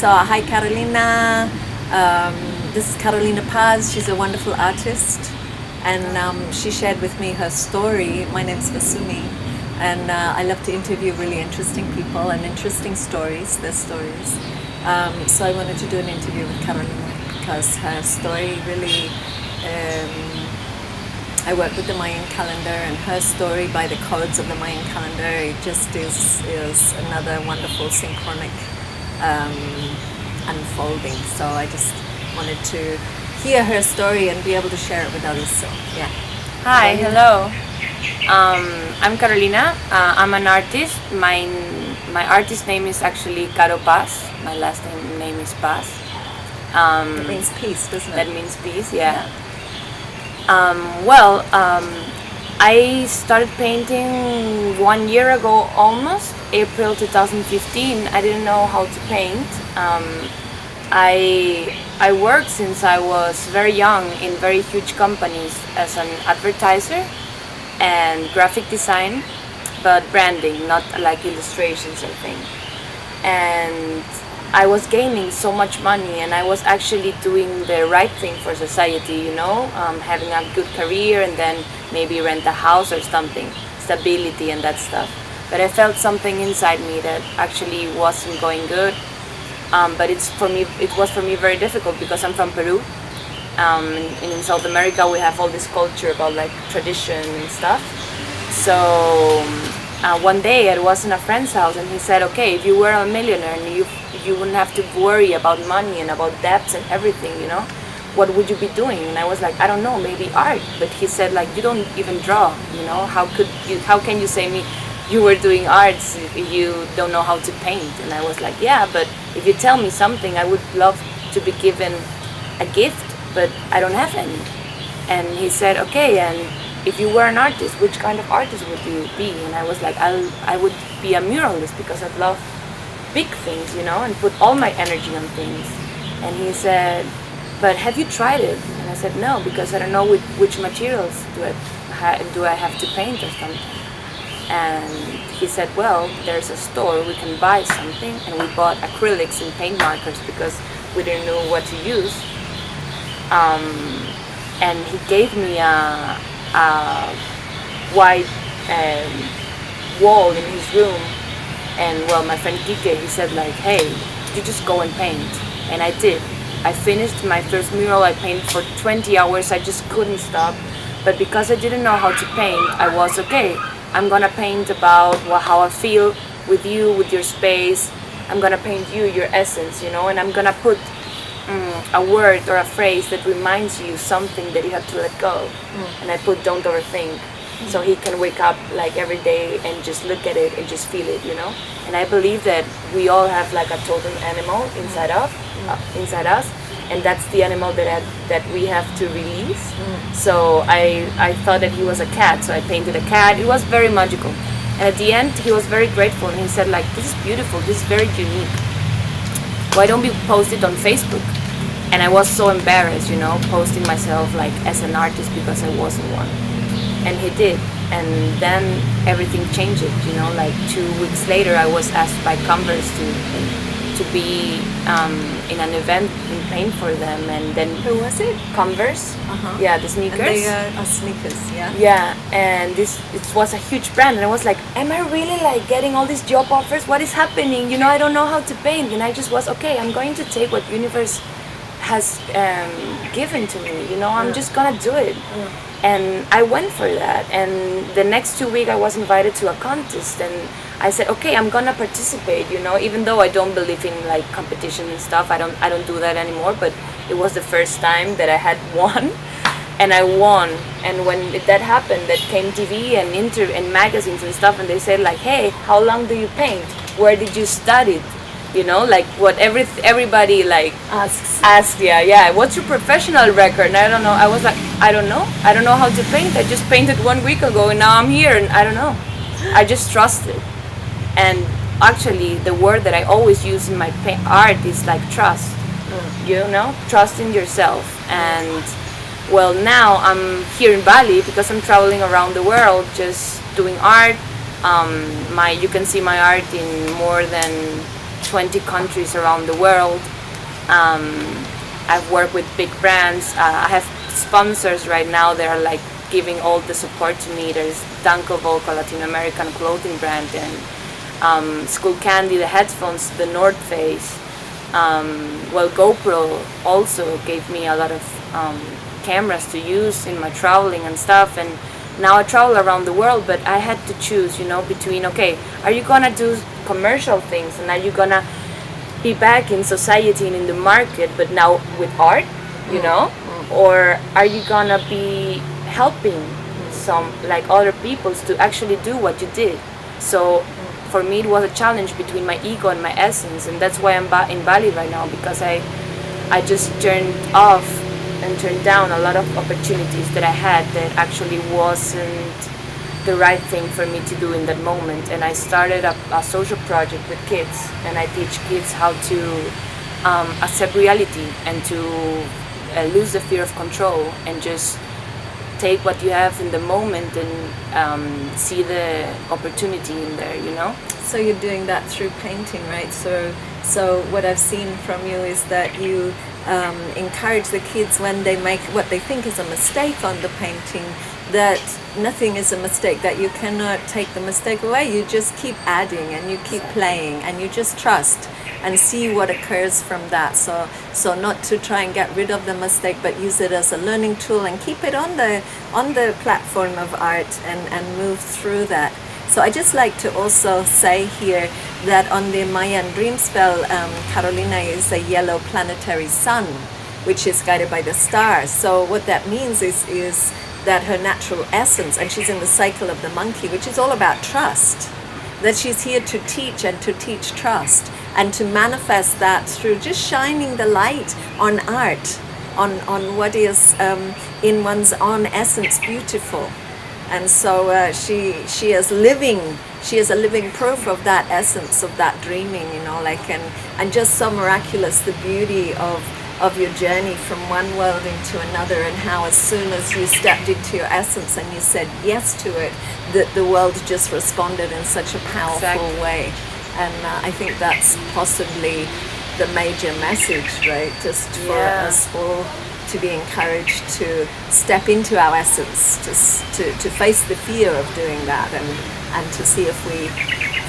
So hi Carolina, this is Carolina Paz. She's a wonderful artist, and she shared with me her story. My name's Vasumi, and I love to interview really interesting people and interesting stories, their stories. So I wanted to do an interview with Carolina because her story really, I work with the Mayan calendar, and her story by the codes of the Mayan calendar, it just is another wonderful synchronic unfolding. So I just wanted to hear her story and be able to share it with others. So yeah. Hi, hello. I'm Carolina. I'm an artist. My artist name is actually CaroPaz. My last name is Paz. It means peace, doesn't it? That means peace, yeah. I started painting 1 year ago almost, April 2015. I didn't know how to paint. I worked since I was very young in very huge companies as an advertiser and graphic design, but branding, not like illustrations or things. And I was gaining so much money, and I was actually doing the right thing for society, you know, having a good career and then maybe rent a house or something, stability and that stuff. But I felt something inside me that actually wasn't going good. But it was for me very difficult because I'm from Peru. In South America we have all this culture about like tradition and stuff. So one day I was in a friend's house and he said, okay, if you were a millionaire and you wouldn't have to worry about money and about debts and everything, you know, what would you be doing? And I was like, I don't know, maybe art. But he said, like, you don't even draw, you know, how can you say me you were doing arts if you don't know how to paint? And I was like, yeah, but if you tell me something, I would love to be given a gift, but I don't have any. And he said, okay, and if you were an artist, which kind of artist would you be? And I was like, I would be a muralist because I love big things, you know, and put all my energy on things. And he said, but have you tried it? And I said, no, because I don't know which materials do I have to paint or something. And he said, well, there's a store, we can buy something. And we bought acrylics and paint markers because we didn't know what to use. And he gave me a white wall in his room. And well, my friend Kike, he said like, hey, you just go and paint. And I did. I finished my first mural. I painted for 20 hours. I just couldn't stop. But because I didn't know how to paint, I was okay. I'm gonna paint about how I feel with you, with your space. I'm gonna paint you, your essence, you know, and I'm gonna put a word or a phrase that reminds you something that you have to let go. And I put don't overthink. So he can wake up like every day and just look at it and just feel it, you know. And I believe that we all have like a totem animal inside us, and that's the animal that we have to release. So I thought that he was a cat, so I painted a cat. It was very magical, and at the end he was very grateful, and he said like, this is beautiful, this is very unique. Why don't we post it on Facebook? And I was so embarrassed, you know, posting myself like as an artist because I wasn't one. And he did, and then everything changed, you know, like 2 weeks later I was asked by Converse to be in an event and paint for them. And then who was it? Converse. Yeah, the sneakers. And they are sneakers, yeah. Yeah, and it was a huge brand, and I was like, am I really like getting all these job offers? What is happening? You know, I don't know how to paint. And I just was, okay, I'm going to take what universe has given to me, you know, I'm just gonna do it. And I went for that, and the next 2 weeks I was invited to a contest, and I said, okay, I'm gonna participate, you know, even though I don't believe in like competition and stuff. I don't do that anymore, but it was the first time that I had won, and I won. And when that happened, that came TV and magazines and stuff, and they said like, hey, how long do you paint? Where did you study? You know, like what everybody like asks, yeah, what's your professional record? And I don't know. I was like, I don't know how to paint. I just painted 1 week ago, and now I'm here, and I don't know. I just trusted. And actually the word that I always use in my art is like trust. You know, trust in yourself. And well, now I'm here in Bali because I'm traveling around the world just doing art. You can see my art in more than 20 countries around the world. I've worked with big brands. I have sponsors right now that are like giving all the support to me. There's Danco Volco, Latin American clothing brand, and School Candy, the headphones, the North Face. GoPro also gave me a lot of cameras to use in my traveling and stuff. And now I travel around the world, but I had to choose, between, okay, are you gonna do commercial things and are you gonna be back in society and in the market, but now with art, or are you gonna be helping some like other peoples to actually do what you did? So for me it was a challenge between my ego and my essence, and that's why I'm in Bali right now, because I just turned off and turned down a lot of opportunities that I had that actually wasn't the right thing for me to do in that moment. And I started a social project with kids, and I teach kids how to accept reality and to lose the fear of control and just take what you have in the moment and see the opportunity in there. So you're doing that through painting, right? So what I've seen from you is that you encourage the kids when they make what they think is a mistake on the painting, that nothing is a mistake, that you cannot take the mistake away. You just keep adding and you keep playing and you just trust and see what occurs from that. So not to try and get rid of the mistake, but use it as a learning tool and keep it on the platform of art and move through that. So I just like to also say here that on the Mayan Dreamspell, Carolina is a yellow planetary sun, which is guided by the stars. So what that means is that her natural essence, and she's in the cycle of the monkey, which is all about trust, that she's here to teach and to teach trust and to manifest that through just shining the light on art, on what is in one's own essence beautiful. And so she is a living proof of that essence, of that dreaming, and just so miraculous, the beauty of your journey from one world into another, and how as soon as you stepped into your essence and you said yes to it, that the world just responded in such a powerful way. And I think that's possibly the major message, right? Just for us all to be encouraged to step into our essence, to face the fear of doing that, and to see if we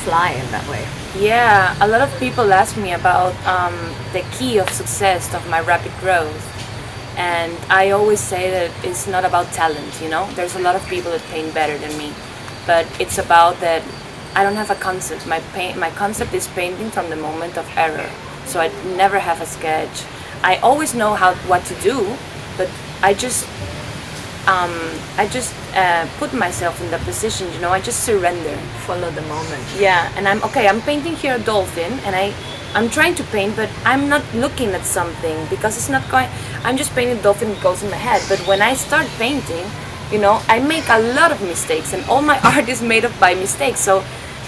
fly in that way. Yeah, a lot of people ask me about the key of success of my rapid growth, and I always say that it's not about talent. There's a lot of people that paint better than me, but it's about that I don't have a concept. My concept is painting from the moment of error, so I never have a sketch. I always know what to do, but I just put myself in that position, I just surrender. Follow the moment. Yeah, and I'm painting here a dolphin, and I'm trying to paint, but I'm not looking at something because it's not going. I'm just painting a dolphin that goes in my head. But when I start painting, I make a lot of mistakes, and all my art is made up by mistakes. So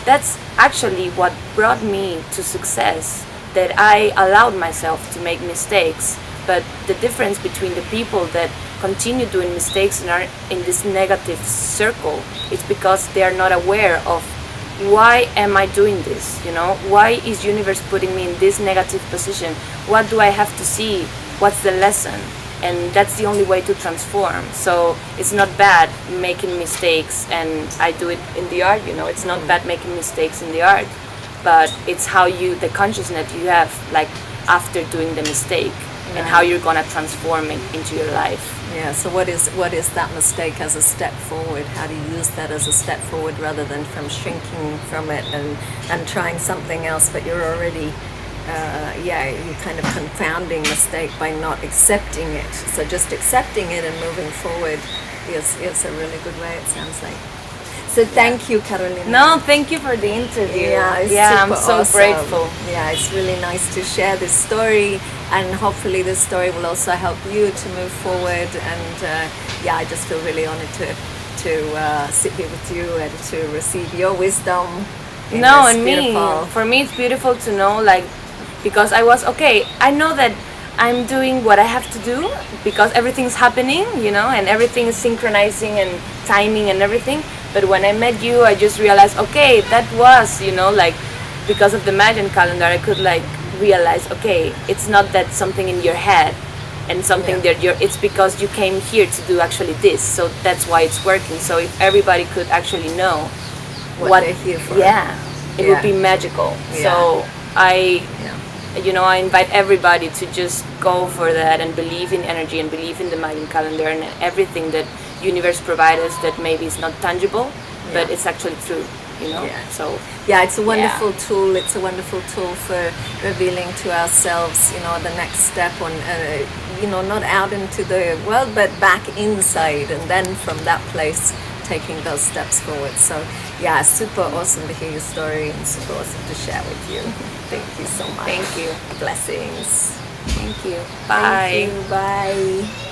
that's actually what brought me to success, that I allowed myself to make mistakes. But the difference between the people that continue doing mistakes and are in this negative circle, it's because they are not aware of why am I doing this? Why is universe putting me in this negative position? What do I have to see? What's the lesson? And that's the only way to transform. So it's not bad making mistakes, and I do it in the art. It's not bad making mistakes in the art, but it's how the consciousness you have, like after doing the mistake, and how you're gonna transform it into your life. Yeah. So what is that mistake as a step forward? How do you use that as a step forward rather than from shrinking from it and trying something else? But you're already you're kind of confounding mistake by not accepting it. So just accepting it and moving forward is a really good way, it sounds like. So thank you, Carolina. No, thank you for the interview. Yeah, I'm so awesome. grateful. Yeah, it's really nice to share this story, and hopefully this story will also help you to move forward. And I just feel really honored to sit here with you and to receive your wisdom. For me it's beautiful to know, because I know that I'm doing what I have to do because everything's happening, and everything is synchronizing and timing and everything. But when I met you, I just realized, that was, because of the Mayan calendar, I could like realize, okay, it's not that something in your head and something that it's because you came here to do actually this, so that's why it's working. So if everybody could actually know what they're here for, it would be magical. So I invite everybody to just go for that and believe in energy and believe in the Mayan calendar and everything that universe provides us that maybe is not tangible, but it's actually true. So it's a wonderful tool. It's a wonderful tool for revealing to ourselves, the next step on, not out into the world, but back inside, and then from that place, taking those steps forward. So super awesome to hear your story and super awesome to share with you. Thank you so much. Thank you. Blessings. Thank you. Bye. Thank you. Bye.